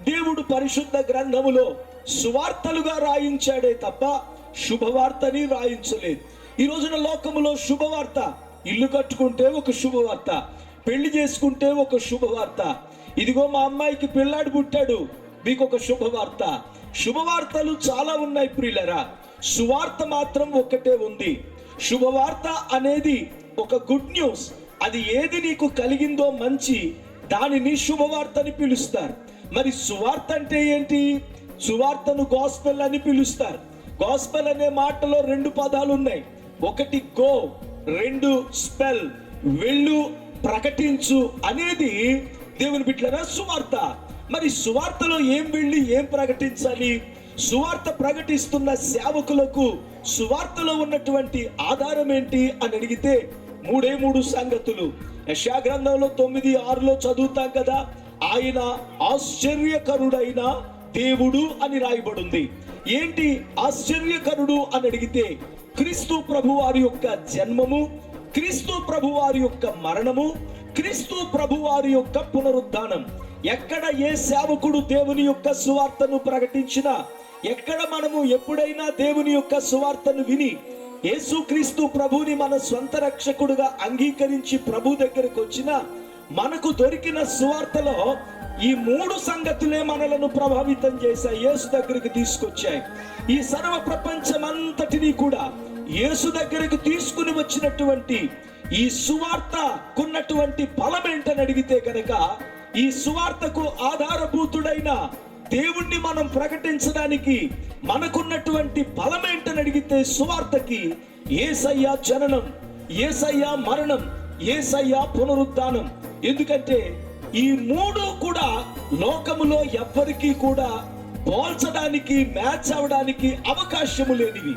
దేవుడు పరిశుద్ధ గ్రంథములో సువార్తలుగా రాయించాడే తప్ప శుభవార్తని రాయించలేదు. ఈ రోజున లోకములో శుభవార్త, ఇల్లు కట్టుకుంటే ఒక శుభవార్త, పెళ్లి చేసుకుంటే ఒక శుభవార్త, ఇదిగో మా అమ్మాయికి పిల్లాడు పుట్టాడు మీకు ఒక శుభవార్త. శుభవార్తలు చాలా ఉన్నాయి ప్రియులరా, సువార్త మాత్రం ఒక్కటే ఉంది. శుభవార్త అనేది ఒక గుడ్ న్యూస్. అది ఏది నీకు కలిగిందో మంచి, దానిని శుభవార్తని పిలుస్తారు. మరి సువార్త అంటే ఏంటి? సువార్తను గాస్పెల్ అని పిలుస్తారు. గాస్పెల్ అనే మాటలో రెండు పదాలు ఉన్నాయి. ఒకటి గో, రెండు స్పెల్, వెళ్ళు, ప్రకటించు అనేది దేవుని బిడ్డలారా సువార్త. మరి సువార్తలో ఏం వెళ్ళి ఏం ప్రకటించాలి? సువార్త ప్రకటిస్తున్న సేవకులకు సువార్తలో ఉన్నటువంటి ఆధారం ఏంటి అని అడిగితే మూడు సంగతులు. యెషయా గ్రంథంలో 9:6 చదువుతాం కదా, ఆయన ఆశ్చర్యకరుడైన దేవుడు అని రాయబడింది. ఏంటి ఆశ్చర్యకరుడు అని అడిగితే క్రీస్తు ప్రభు వారి యొక్క జన్మము, క్రీస్తు ప్రభు వారి యొక్క మరణము, క్రీస్తు ప్రభు వారి యొక్క పునరుద్ధానం. ఎక్కడ ఏ సేవకుడు దేవుని యొక్క సువార్తను ప్రకటించినా, ఎక్కడ మనము ఎప్పుడైనా దేవుని యొక్క సువార్తను విని యేసుక్రీస్తు ప్రభుని మన స్వంత రక్షకుడుగా అంగీకరించి ప్రభు దగ్గరకు వచ్చినా, మనకు దొరికిన సువార్తలో ఈ మూడు సంగతులే మనలను ప్రభావితం చేశాయి, యేసు దగ్గరికి తీసుకొచ్చాయి. ఈ సర్వ ప్రపంచమంతటినీ కూడా యేసు దగ్గరికి తీసుకుని వచ్చినటువంటి ఈ సువార్తకున్నటువంటి బలం ఏంటని అడిగితే కనుక, ఈ సువార్తకు ఆధారభూతుడైన దేవుణ్ణి మనం ప్రకటించడానికి మనకున్నటువంటి బలం ఏంటని అడిగితే సువార్తకి యేసయ్య జననం, యేసయ్య మరణం, యేసయ్య పునరుద్ధానం. ఎందుకంటే ఈ మూడు కూడా లోకములో ఎవ్వరికీ కూడా పోల్చడానికి, మ్యాచ్ అవడానికి అవకాశము లేనివి.